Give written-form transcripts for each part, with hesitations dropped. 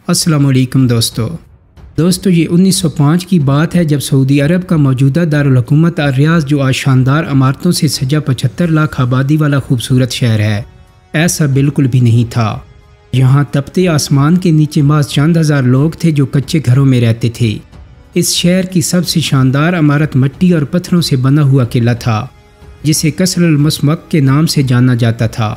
السلام علیکم دوستو یہ 1905 کی بات ہے جب سعودی عرب کا موجودہ دارالحکومت الریاض جو آج شاندار عمارتوں سے سجا 75 لاکھ آبادی والا خوبصورت شہر ہے، ایسا بالکل بھی نہیں تھا۔ یہاں تپتے آسمان کے نیچے محض چند ہزار لوگ تھے جو کچے گھروں میں رہتے تھے۔ اس شہر کی سب سے شاندار عمارت مٹی اور پتھروں سے بنا ہوا قلعہ تھا جسے قصر المسمک کے نام سے جانا جاتا تھا۔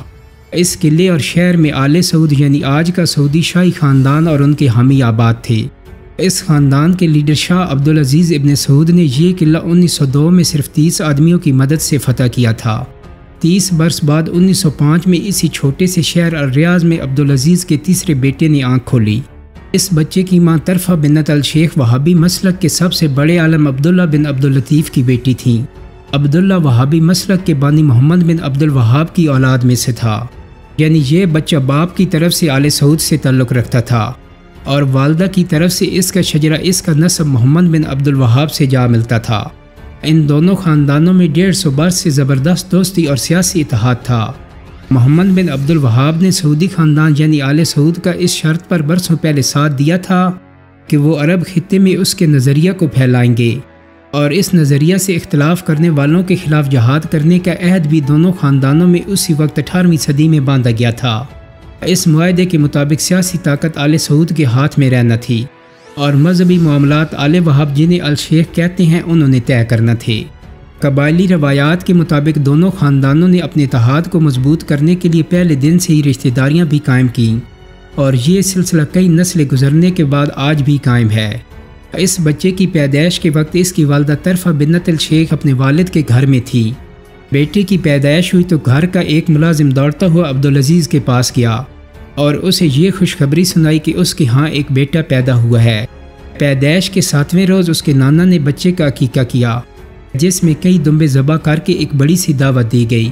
اس قلعے اور شہر میں آل سعود یعنی آج کا سعودی شاہی خاندان اور ان کے حامی آباد تھے۔ اس خاندان کے لیڈر شاہ عبدالعزیز ابن سعود نے یہ قلعہ 1902 میں صرف 30 آدمیوں کی مدد سے فتح کیا تھا۔ 30 برس بعد 1905 میں اسی چھوٹے سے شہر الریاض میں عبدالعزیز کے تیسرے بیٹے نے آنکھ کھولی۔ اس بچے کی ماں طرفہ بنت الشیخ وہابی مسلک کے سب سے بڑے عالم عبداللہ بن عبداللطیف کی بیٹی تھیں۔ عبداللہ وہابی مسلک کے بانی محمد بن عبدالوہاب کی اولاد میں سے تھا، یعنی یہ بچہ باپ کی طرف سے آل سعود سے تعلق رکھتا تھا اور والدہ کی طرف سے اس کا شجرہ اس کا نسب محمد بن عبدالوہاب سے جا ملتا تھا۔ ان دونوں خاندانوں میں 150 برس سے زبردست دوستی اور سیاسی اتحاد تھا۔ محمد بن عبدالوہاب نے سعودی خاندان یعنی آل سعود کا اس شرط پر برسوں پہلے ساتھ دیا تھا کہ وہ عرب خطے میں اس کے نظریہ کو پھیلائیں گے، اور اس نظریہ سے اختلاف کرنے والوں کے خلاف جہاد کرنے کا عہد بھی دونوں خاندانوں میں اسی وقت 18ویں صدی میں باندھا گیا تھا۔ اس معاہدے کے مطابق سیاسی طاقت آل سعود کے ہاتھ میں رہنا تھی اور مذہبی معاملات آل وہاب جنہیں الشیخ کہتے ہیں انہوں نے طے کرنا تھے۔ قبائلی روایات کے مطابق دونوں خاندانوں نے اپنے اتحاد کو مضبوط کرنے کے لیے پہلے دن سے ہی رشتہ داریاں بھی قائم کیں، اور یہ سلسلہ کئی نسلیں گزرنے کے بعد آج بھی قائم ہے۔ اس بچے کی پیدائش کے وقت اس کی والدہ طرفہ بنت الشیخ اپنے والد کے گھر میں تھی۔ بیٹے کی پیدائش ہوئی تو گھر کا ایک ملازم دوڑتا ہوا عبدالعزیز کے پاس گیا اور اسے یہ خوشخبری سنائی کہ اس کے ہاں ایک بیٹا پیدا ہوا ہے۔ پیدائش کے 7ویں روز اس کے نانا نے بچے کا عقیقہ کیا، جس میں کئی دمبے ذبح کر کے ایک بڑی سی دعوت دی گئی۔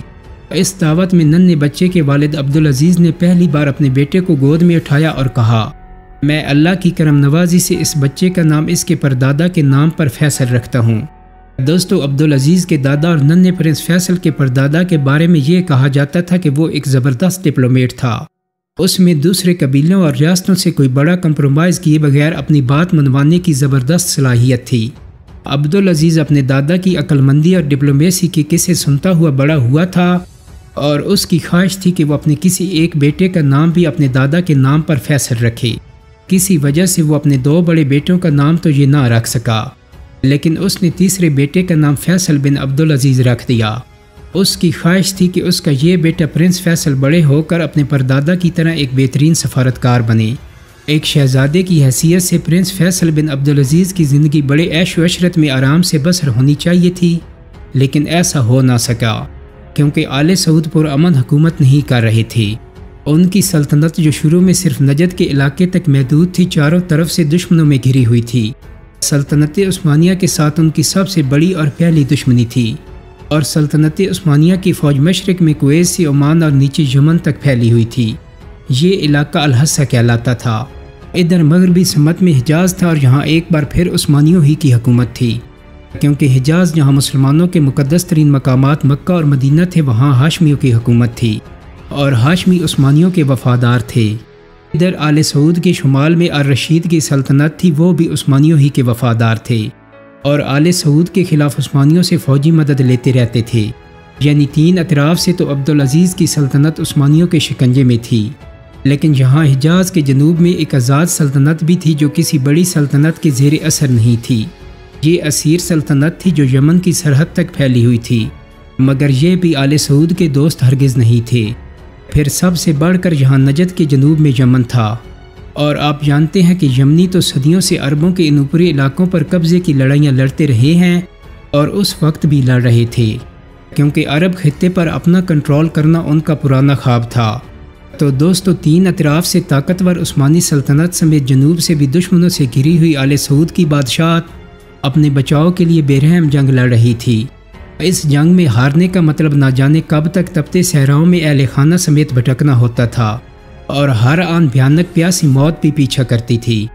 اس دعوت میں ننھے بچے کے والد عبدالعزیز نے پہلی بار اپنے بیٹے کو گود میں اٹھایا اور کہا، میں اللہ کی کرم نوازی سے اس بچے کا نام اس کے پردادا کے نام پر فیصل رکھتا ہوں۔ دوستو، عبدالعزیز کے دادا اور ننھے پرنس فیصل کے پردادا کے بارے میں یہ کہا جاتا تھا کہ وہ ایک زبردست ڈپلومیٹ تھا۔ اس میں دوسرے قبیلوں اور ریاستوں سے کوئی بڑا کمپرومائز کیے بغیر اپنی بات منوانے کی زبردست صلاحیت تھی۔ عبدالعزیز اپنے دادا کی عقل مندی اور ڈپلومیسی کے قصے سنتا ہوا بڑا ہوا تھا، اور اس کی خواہش تھی کہ وہ اپنے کسی ایک بیٹے کا نام بھی اپنے دادا کے نام پر فیصل رکھے۔ کسی وجہ سے وہ اپنے 2 بڑے بیٹوں کا نام تو یہ نہ رکھ سکا، لیکن اس نے تیسرے بیٹے کا نام فیصل بن عبدالعزیز رکھ دیا۔ اس کی خواہش تھی کہ اس کا یہ بیٹا پرنس فیصل بڑے ہو کر اپنے پردادا کی طرح ایک بہترین سفارتکار بنے۔ ایک شہزادے کی حیثیت سے پرنس فیصل بن عبدالعزیز کی زندگی بڑے عیش و عشرت میں آرام سے بسر ہونی چاہیے تھی، لیکن ایسا ہو نہ سکا کیونکہ آل سعود پرامن حکومت نہیں کر رہے تھے۔ ان کی سلطنت جو شروع میں صرف نجد کے علاقے تک محدود تھی، چاروں طرف سے دشمنوں میں گھری ہوئی تھی۔ سلطنت عثمانیہ کے ساتھ ان کی سب سے بڑی اور پہلی دشمنی تھی، اور سلطنت عثمانیہ کی فوج مشرق میں کویت سے عمان اور نیچے یمن تک پھیلی ہوئی تھی۔ یہ علاقہ الحصہ کہلاتا تھا۔ ادھر مغربی سمت میں حجاز تھا، اور یہاں ایک بار پھر عثمانیوں ہی کی حکومت تھی، کیونکہ حجاز جہاں مسلمانوں کے مقدس ترین مقامات مکہ اور مدینہ تھے وہاں ہاشمیوں کی حکومت تھی، اور ہاشمی عثمانیوں کے وفادار تھے۔ ادھر آل سعود کے شمال میں الرشید کی سلطنت تھی، وہ بھی عثمانیوں ہی کے وفادار تھے، اور آل سعود کے خلاف عثمانیوں سے فوجی مدد لیتے رہتے تھے۔ یعنی 3 اطراف سے تو عبدالعزیز کی سلطنت عثمانیوں کے شکنجے میں تھی، لیکن یہاں حجاز کے جنوب میں ایک آزاد سلطنت بھی تھی جو کسی بڑی سلطنت کے زیر اثر نہیں تھی۔ یہ اسیر سلطنت تھی جو یمن کی سرحد تک پھیلی ہوئی تھی، مگر یہ بھی آل سعود کے دوست ہرگز نہیں تھے۔ پھر سب سے بڑھ کر یہاں نجد کے جنوب میں یمن تھا، اور آپ جانتے ہیں کہ یمنی تو صدیوں سے عربوں کے ان اوپری علاقوں پر قبضے کی لڑائیاں لڑتے رہے ہیں، اور اس وقت بھی لڑ رہے تھے، کیونکہ عرب خطے پر اپنا کنٹرول کرنا ان کا پرانا خواب تھا۔ تو دوستو، 3 اطراف سے طاقتور عثمانی سلطنت سمیت جنوب سے بھی دشمنوں سے گھری ہوئی آل سعود کی بادشاہت اپنے بچاؤ کے لیے بے رحم جنگ لڑ رہی تھی۔ اس جنگ میں ہارنے کا مطلب نہ جانے کب تک تپتے صحراؤں میں اہل خانہ سمیت بھٹکنا ہوتا تھا، اور ہر آن بھیانک پیاسی موت بھی پیچھا کرتی تھی۔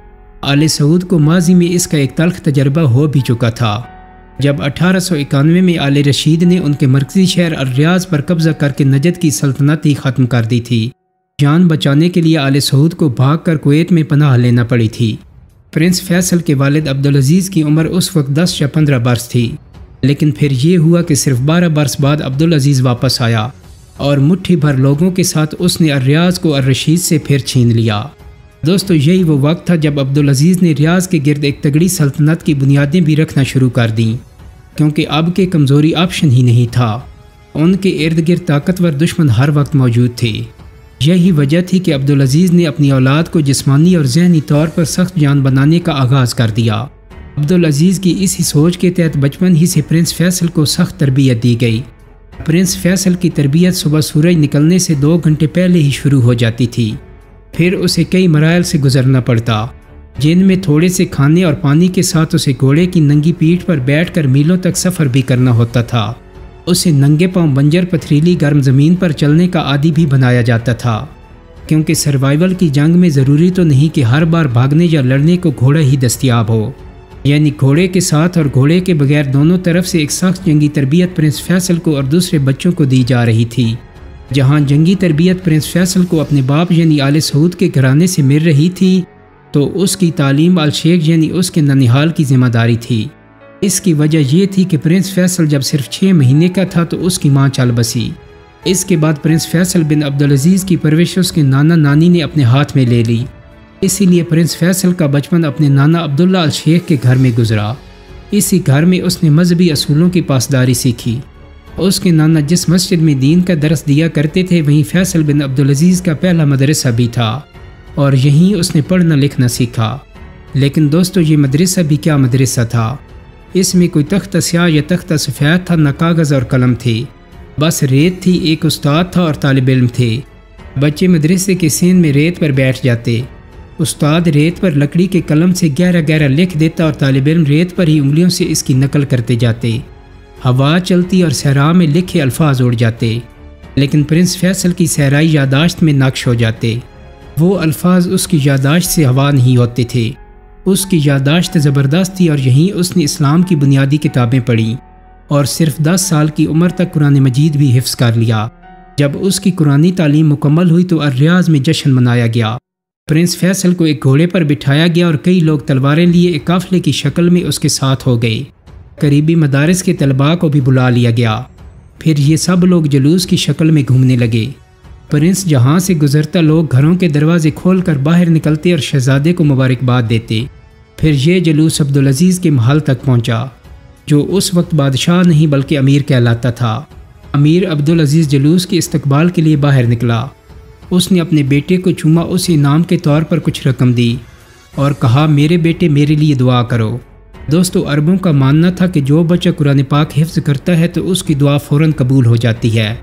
آل سعود کو ماضی میں اس کا ایک تلخ تجربہ ہو بھی چکا تھا، جب 1891 میں آل رشید نے ان کے مرکزی شہر الریاض پر قبضہ کر کے نجد کی سلطنت ہی ختم کر دی تھی۔ جان بچانے کے لیے آل سعود کو بھاگ کر کویت میں پناہ لینا پڑی تھی۔ پرنس فیصل کے والد عبدالعزیز کی عمر اس وقت 10 یا 15 برس تھی، لیکن پھر یہ ہوا کہ صرف 12 برس بعد عبدالعزیز واپس آیا اور مٹھی بھر لوگوں کے ساتھ اس نے الریاض کو الرشید سے پھر چھین لیا۔ دوستو، یہی وہ وقت تھا جب عبدالعزیز نے ریاض کے گرد ایک تگڑی سلطنت کی بنیادیں بھی رکھنا شروع کر دیں، کیونکہ اب کے کمزوری آپشن ہی نہیں تھا۔ ان کے ارد گرد طاقتور دشمن ہر وقت موجود تھے۔ یہی وجہ تھی کہ عبدالعزیز نے اپنی اولاد کو جسمانی اور ذہنی طور پر سخت جان بنانے کا آغاز کر دیا۔ عبدالعزیز کی اسی سوچ کے تحت بچپن ہی سے پرنس فیصل کو سخت تربیت دی گئی۔ پرنس فیصل کی تربیت صبح سورج نکلنے سے 2 گھنٹے پہلے ہی شروع ہو جاتی تھی، پھر اسے کئی مراحل سے گزرنا پڑتا، جن میں تھوڑے سے کھانے اور پانی کے ساتھ اسے گھوڑے کی ننگی پیٹھ پر بیٹھ کر میلوں تک سفر بھی کرنا ہوتا تھا۔ اسے ننگے پاؤں بنجر پتھریلی گرم زمین پر چلنے کا عادی بھی بنایا جاتا تھا، کیونکہ سروائیول کی جنگ میں ضروری تو نہیں کہ ہر بار بھاگنے یا لڑنے کو گھوڑا ہی دستیاب ہو، یعنی گھوڑے کے ساتھ اور گھوڑے کے بغیر دونوں طرف سے ایک سخت جنگی تربیت پرنس فیصل کو اور دوسرے بچوں کو دی جا رہی تھی۔ جہاں جنگی تربیت پرنس فیصل کو اپنے باپ یعنی آل سعود کے گھرانے سے مل رہی تھی، تو اس کی تعلیم الشیخ یعنی اس کے ننیحال کی ذمہ داری تھی۔ اس کی وجہ یہ تھی کہ پرنس فیصل جب صرف 6 مہینے کا تھا تو اس کی ماں چل بسی۔ اس کے بعد پرنس فیصل بن عبدالعزیز کی پرورش اس کے نانا نانی نے اپنے ہاتھ میں لے لی، اسی لیے پرنس فیصل کا بچپن اپنے نانا عبداللہ الشیخ کے گھر میں گزرا۔ اسی گھر میں اس نے مذہبی اصولوں کی پاسداری سیکھی۔ اس کے نانا جس مسجد میں دین کا درس دیا کرتے تھے، وہیں فیصل بن عبدالعزیز کا پہلا مدرسہ بھی تھا، اور یہیں اس نے پڑھنا لکھنا سیکھا۔ لیکن دوستو، یہ مدرسہ بھی کیا مدرسہ تھا! اس میں کوئی تختہ سیاہ یا تختہ سفید تھا، نہ کاغذ اور قلم تھے، بس ریت تھی، ایک استاد تھا اور طالب علم تھے۔ بچے مدرسے کے سین میں ریت پر بیٹھ جاتے، استاد ریت پر لکڑی کے قلم سے گہرا گہرا لکھ دیتا اور طالب علم ریت پر ہی انگلیوں سے اس کی نقل کرتے جاتے۔ ہوا چلتی اور صحرا میں لکھے الفاظ اڑ جاتے، لیکن پرنس فیصل کی صحرائی یادداشت میں نقش ہو جاتے۔ وہ الفاظ اس کی یادداشت سے ہوا نہیں ہوتے تھے، اس کی یادداشت زبردست تھی، اور یہیں اس نے اسلام کی بنیادی کتابیں پڑھیں اور صرف 10 سال کی عمر تک قرآن مجید بھی حفظ کر لیا۔ جب اس کی قرآنی تعلیم مکمل ہوئی تو الریاض میں جشن منایا گیا۔ پرنس فیصل کو ایک گھوڑے پر بٹھایا گیا اور کئی لوگ تلواریں لیے ایک قافلے کی شکل میں اس کے ساتھ ہو گئے۔ قریبی مدارس کے طلباء کو بھی بلا لیا گیا، پھر یہ سب لوگ جلوس کی شکل میں گھومنے لگے۔ پرنس جہاں سے گزرتا لوگ گھروں کے دروازے کھول کر باہر نکلتے اور شہزادے کو مبارکباد دیتے۔ پھر یہ جلوس عبدالعزیز کے محل تک پہنچا، جو اس وقت بادشاہ نہیں بلکہ امیر کہلاتا تھا۔ امیر عبدالعزیز جلوس کے استقبال کے لیے باہر نکلا۔ اس نے اپنے بیٹے کو چوما، اسے انعام کے طور پر کچھ رقم دی اور کہا، میرے بیٹے میرے لیے دعا کرو۔ دوستو، عربوں کا ماننا تھا کہ جو بچہ قرآن پاک حفظ کرتا ہے تو اس کی دعا فوراً قبول ہو جاتی ہے۔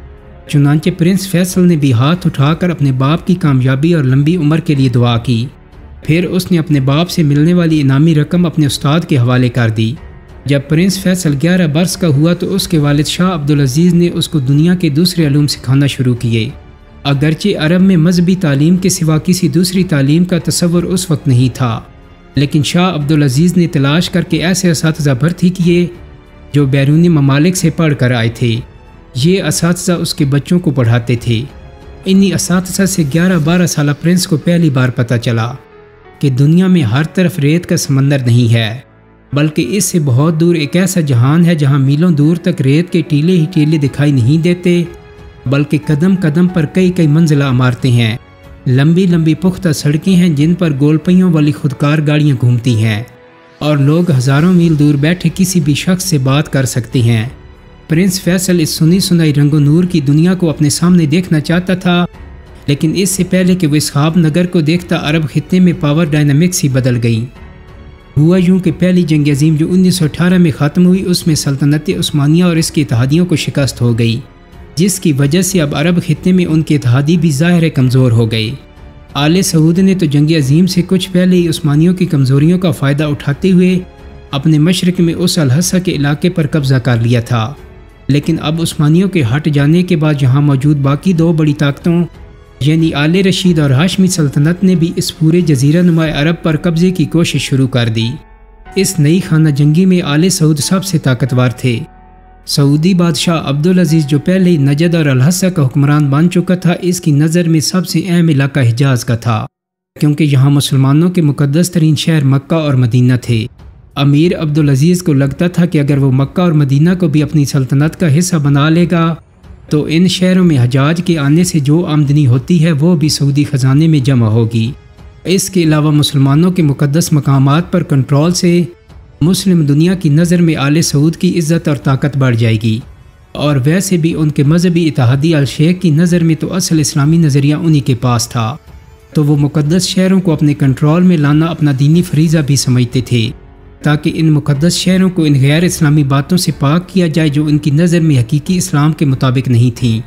چنانچہ پرنس فیصل نے بھی ہاتھ اٹھا کر اپنے باپ کی کامیابی اور لمبی عمر کے لیے دعا کی۔ پھر اس نے اپنے باپ سے ملنے والی انعامی رقم اپنے استاد کے حوالے کر دی۔ جب پرنس فیصل 11 برس کا ہوا تو اس کے والد شاہ عبدالعزیز نے اس کو دنیا کے دوسرے علوم سکھانا شروع کیے۔ اگرچہ عرب میں مذہبی تعلیم کے سوا کسی دوسری تعلیم کا تصور اس وقت نہیں تھا، لیکن شاہ عبدالعزیز نے تلاش کر کے ایسے اساتذہ بھرتی کیے جو بیرونی ممالک سے پڑھ کر آئے تھے۔ یہ اساتذہ اس کے بچوں کو پڑھاتے تھے۔ انہی اساتذہ سے 11-12 سالہ پرنس کو پہلی بار پتہ چلا کہ دنیا میں ہر طرف ریت کا سمندر نہیں ہے، بلکہ اس سے بہت دور ایک ایسا جہان ہے جہاں میلوں دور تک ریت کے ٹیلے ہی ٹیلے دکھائی نہیں دیتے، بلکہ قدم قدم پر کئی منزلہ عمارتیں ہیں، لمبی لمبی پختہ سڑکیں ہیں جن پر گول پہیوں والی خودکار گاڑیاں گھومتی ہیں، اور لوگ ہزاروں میل دور بیٹھے کسی بھی شخص سے بات کر سکتے ہیں۔ پرنس فیصل اس سنی سنائی رنگ و نور کی دنیا کو اپنے سامنے دیکھنا چاہتا تھا، لیکن اس سے پہلے کہ وہ اس خواب نگر کو دیکھتا، عرب خطے میں پاور ڈائنامکس ہی بدل گئی۔ ہوا یوں کہ پہلی جنگ عظیم جو 1918 میں ختم ہوئی، اس میں سلطنت عثمانیہ اور اس کے اتحادیوں کو شکست ہو گئی، جس کی وجہ سے اب عرب خطے میں ان کے اتحادی بھی ظاہر کمزور ہو گئے۔ آل سعود نے تو جنگ عظیم سے کچھ پہلے ہی عثمانیوں کی کمزوریوں کا فائدہ اٹھاتے ہوئے اپنے مشرق میں اس الحصہ کے علاقے پر قبضہ کر لیا تھا، لیکن اب عثمانیوں کے ہٹ جانے کے بعد یہاں موجود باقی 2 بڑی طاقتوں یعنی آل رشید اور ہاشمی سلطنت نے بھی اس پورے جزیرہ نما عرب پر قبضے کی کوشش شروع کر دی۔ اس نئی خانہ جنگی میں آل سعود سب سے طاقتور تھے۔ سعودی بادشاہ عبدالعزیز جو پہلے ہی نجد اور الحصہ کا حکمران بن چکا تھا، اس کی نظر میں سب سے اہم علاقہ حجاز کا تھا، کیونکہ یہاں مسلمانوں کے مقدس ترین شہر مکہ اور مدینہ تھے۔ امیر عبدالعزیز کو لگتا تھا کہ اگر وہ مکہ اور مدینہ کو بھی اپنی سلطنت کا حصہ بنا لے گا تو ان شہروں میں حجاج کے آنے سے جو آمدنی ہوتی ہے وہ بھی سعودی خزانے میں جمع ہوگی۔ اس کے علاوہ مسلمانوں کے مقدس مقامات پر کنٹرول سے مسلم دنیا کی نظر میں آل سعود کی عزت اور طاقت بڑھ جائے گی، اور ویسے بھی ان کے مذہبی اتحادی الشیخ کی نظر میں تو اصل اسلامی نظریہ انہی کے پاس تھا، تو وہ مقدس شہروں کو اپنے کنٹرول میں لانا اپنا دینی فریضہ بھی سمجھتے تھے، تاکہ ان مقدس شہروں کو ان غیر اسلامی باتوں سے پاک کیا جائے جو ان کی نظر میں حقیقی اسلام کے مطابق نہیں تھیں۔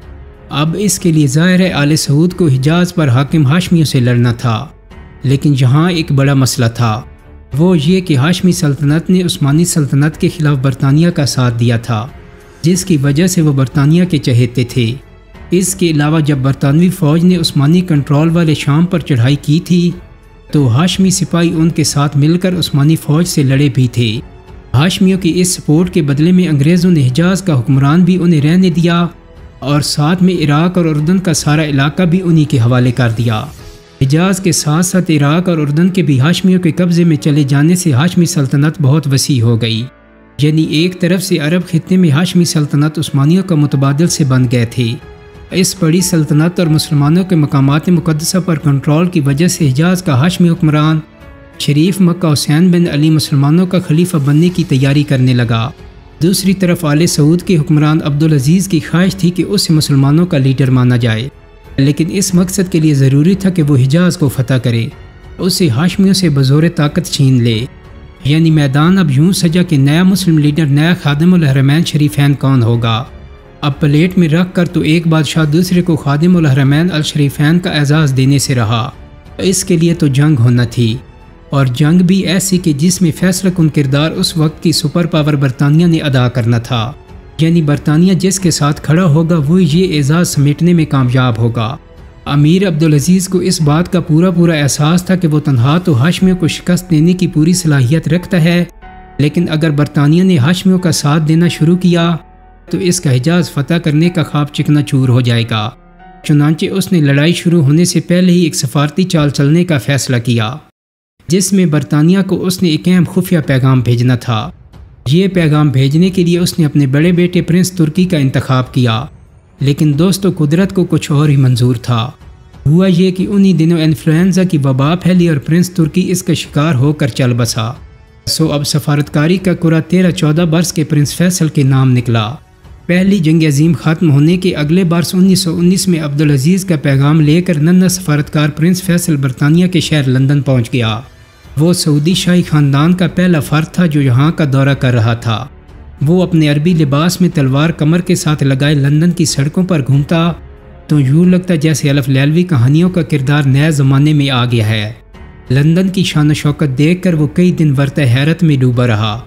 اب اس کے لیے ظاہر ہے آل سعود کو حجاز پر حاکم ہاشمیوں سے لڑنا تھا، لیکن یہاں ایک بڑا مسئلہ تھا، وہ یہ کہ ہاشمی سلطنت نے عثمانی سلطنت کے خلاف برطانیہ کا ساتھ دیا تھا، جس کی وجہ سے وہ برطانیہ کے چہیتے تھے۔ اس کے علاوہ جب برطانوی فوج نے عثمانی کنٹرول والے شام پر چڑھائی کی تھی تو ہاشمی سپاہی ان کے ساتھ مل کر عثمانی فوج سے لڑے بھی تھے۔ ہاشمیوں کی اس سپورٹ کے بدلے میں انگریزوں نے حجاز کا حکمران بھی انہیں رہنے دیا اور ساتھ میں عراق اور اردن کا سارا علاقہ بھی انہی کے حوالے کر دیا۔ حجاز کے ساتھ ساتھ عراق اور اردن کے بھی ہاشمیوں کے قبضے میں چلے جانے سے ہاشمی سلطنت بہت وسیع ہو گئی، یعنی ایک طرف سے عرب خطے میں ہاشمی سلطنت عثمانیوں کا متبادل سے بن گئے تھے۔ اس بڑی سلطنت اور مسلمانوں کے مقامات مقدسہ پر کنٹرول کی وجہ سے حجاز کا ہاشمی حکمران شریف مکہ حسین بن علی مسلمانوں کا خلیفہ بننے کی تیاری کرنے لگا۔ دوسری طرف آل سعود کے حکمران عبدالعزیز کی خواہش تھی کہ اسے مسلمانوں کا لیڈر مانا جائے، لیکن اس مقصد کے لیے ضروری تھا کہ وہ حجاز کو فتح کرے، اسے ہاشمیوں سے بزور طاقت چھین لے۔ یعنی میدان اب یوں سجا کہ نیا مسلم لیڈر، نیا خادم الحرمین شریفین کون ہوگا۔ اب پلیٹ میں رکھ کر تو ایک بادشاہ دوسرے کو خادم الحرمین الشریفین کا اعزاز دینے سے رہا، اس کے لیے تو جنگ ہونا تھی، اور جنگ بھی ایسی کہ جس میں فیصلہ کن کردار اس وقت کی سپر پاور برطانیہ نے ادا کرنا تھا، یعنی برطانیہ جس کے ساتھ کھڑا ہوگا وہ یہ اعزاز سمیٹنے میں کامیاب ہوگا۔ امیر عبدالعزیز کو اس بات کا پورا احساس تھا کہ وہ تنہا تو ہاشمیوں کو شکست دینے کی پوری صلاحیت رکھتا ہے، لیکن اگر برطانیہ نے ہاشمیوں کا ساتھ دینا شروع کیا تو اس کا حجاز فتح کرنے کا خواب چکنا چور ہو جائے گا۔ چنانچہ اس نے لڑائی شروع ہونے سے پہلے ہی ایک سفارتی چال چلنے کا فیصلہ کیا، جس میں برطانیہ کو اس نے ایک اہم خفیہ پیغام بھیجنا تھا۔ یہ پیغام بھیجنے کے لیے اس نے اپنے بڑے بیٹے پرنس ترکی کا انتخاب کیا، لیکن دوستو قدرت کو کچھ اور ہی منظور تھا۔ ہوا یہ کہ انہی دنوں انفلوئنزا کی وبا پھیلی اور پرنس ترکی اس کا شکار ہو کر چل بسا، سو اب سفارتکاری کا کرہ 13-14 برس کے پرنس فیصل کے نام نکلا۔ پہلی جنگ عظیم ختم ہونے کے اگلے برس 1919 میں عبدالعزیز کا پیغام لے کر ننھا سفارتکار پرنس فیصل برطانیہ کے شہر لندن پہنچ گیا۔ وہ سعودی شاہی خاندان کا پہلا فرد تھا جو یہاں کا دورہ کر رہا تھا۔ وہ اپنے عربی لباس میں تلوار کمر کے ساتھ لگائے لندن کی سڑکوں پر گھومتا تو یوں لگتا جیسے الف لیلوی کہانیوں کا کردار نئے زمانے میں آ گیا ہے۔ لندن کی شان و شوکت دیکھ کر وہ کئی دن ورطہ حیرت میں ڈوبا رہا،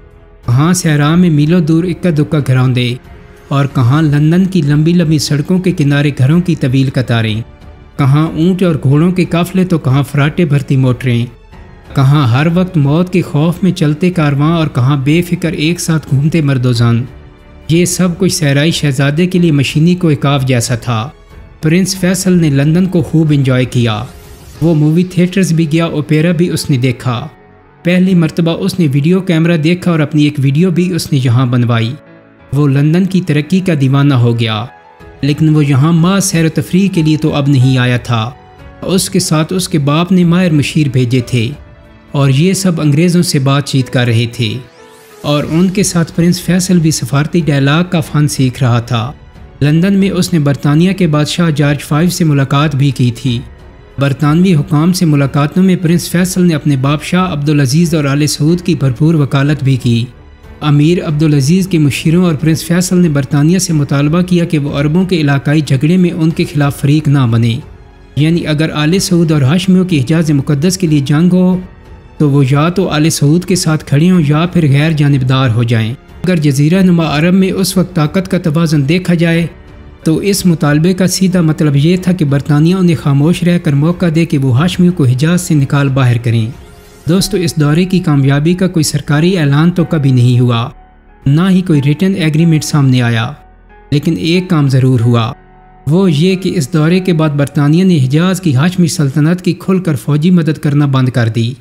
کہاں صحرا میں میلوں دور اکا دکا گھروندے اور کہاں لندن کی لمبی لمبی سڑکوں کے کنارے گھروں کی طویل قطاریں، کہاں اونٹ اور گھوڑوں کے قافلے تو کہاں فراٹے بھرتی موٹریں، کہاں ہر وقت موت کے خوف میں چلتے کارواں اور کہاں بے فکر ایک ساتھ گھومتے مرد و زن۔ یہ سب کچھ صحرائی شہزادے کے لیے مشینی کو عقاب جیسا تھا۔ پرنس فیصل نے لندن کو خوب انجوائے کیا، وہ مووی تھیٹرز بھی گیا، اوپیرا بھی اس نے دیکھا۔ پہلی مرتبہ اس نے ویڈیو کیمرہ دیکھا اور اپنی ایک ویڈیو بھی اس نے یہاں بنوائی۔ وہ لندن کی ترقی کا دیوانہ ہو گیا، لیکن وہ یہاں محض سیر و تفریح کے لیے تو اب نہیں آیا تھا، اس کے ساتھ اس کے باپ نے ماہر مشیر بھیجے تھے اور یہ سب انگریزوں سے بات چیت کر رہے تھے، اور ان کے ساتھ پرنس فیصل بھی سفارتی ڈائلاگ کا فن سیکھ رہا تھا۔ لندن میں اس نے برطانیہ کے بادشاہ جارج 5 سے ملاقات بھی کی تھی۔ برطانوی حکام سے ملاقاتوں میں پرنس فیصل نے اپنے باپ شاہ عبدالعزیز اور آل سعود کی بھرپور وکالت بھی کی۔ امیر عبدالعزیز کے مشیروں اور پرنس فیصل نے برطانیہ سے مطالبہ کیا کہ وہ عربوں کے علاقائی جھگڑے میں ان کے خلاف فریق نہ بنے، یعنی اگر آل سعود اور ہاشمیوں کی حجاز مقدس کے لیے جنگ ہو تو وہ یا تو آل سعود کے ساتھ کھڑے ہوں یا پھر غیر جانبدار ہو جائیں۔ اگر جزیرہ نما عرب میں اس وقت طاقت کا توازن دیکھا جائے تو اس مطالبے کا سیدھا مطلب یہ تھا کہ برطانیہ انہیں خاموش رہ کر موقع دے کہ وہ ہاشمیوں کو حجاز سے نکال باہر کریں۔ دوستو، اس دورے کی کامیابی کا کوئی سرکاری اعلان تو کبھی نہیں ہوا، نہ ہی کوئی ریٹن ایگریمنٹ سامنے آیا، لیکن ایک کام ضرور ہوا، وہ یہ کہ اس دورے کے بعد برطانیہ نے حجاز کی ہاشمی سلطنت کی کھل کر فوجی مدد کرنا بند کر دی۔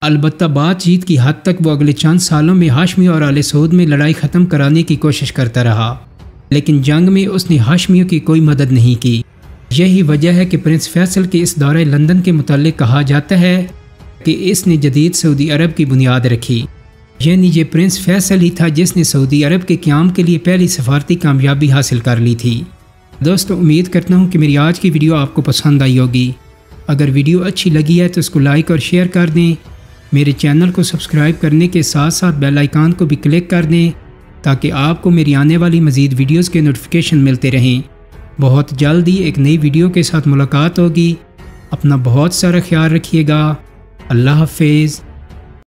البتہ بات چیت کی حد تک وہ اگلے چند سالوں میں ہاشمی اور آل سعود میں لڑائی ختم کرانے کی کوشش کرتا رہا، لیکن جنگ میں اس نے ہاشمیوں کی کوئی مدد نہیں کی۔ یہی وجہ ہے کہ پرنس فیصل کے اس دورہ لندن کے متعلق کہا جاتا ہے کہ اس نے جدید سعودی عرب کی بنیاد رکھی، یعنی یہ پرنس فیصل ہی تھا جس نے سعودی عرب کے قیام کے لیے پہلی سفارتی کامیابی حاصل کر لی تھی۔ دوستو، امید کرتا ہوں کہ میری آج کی ویڈیو آپ کو پسند آئی ہوگی۔ اگر ویڈیو اچھی لگی ہے تو اس کو لائک اور شیئر کر دیں، میرے چینل کو سبسکرائب کرنے کے ساتھ ساتھ بیل آئیکن کو بھی کلک کر دیں تاکہ آپ کو میری آنے والی مزید ویڈیوز کے نوٹیفیکیشن ملتے رہیں۔ بہت جلد ہی ایک نئی ویڈیو کے ساتھ ملاقات ہوگی۔ اپنا بہت سارا خیال رکھیے گا۔ اللہ حافظ۔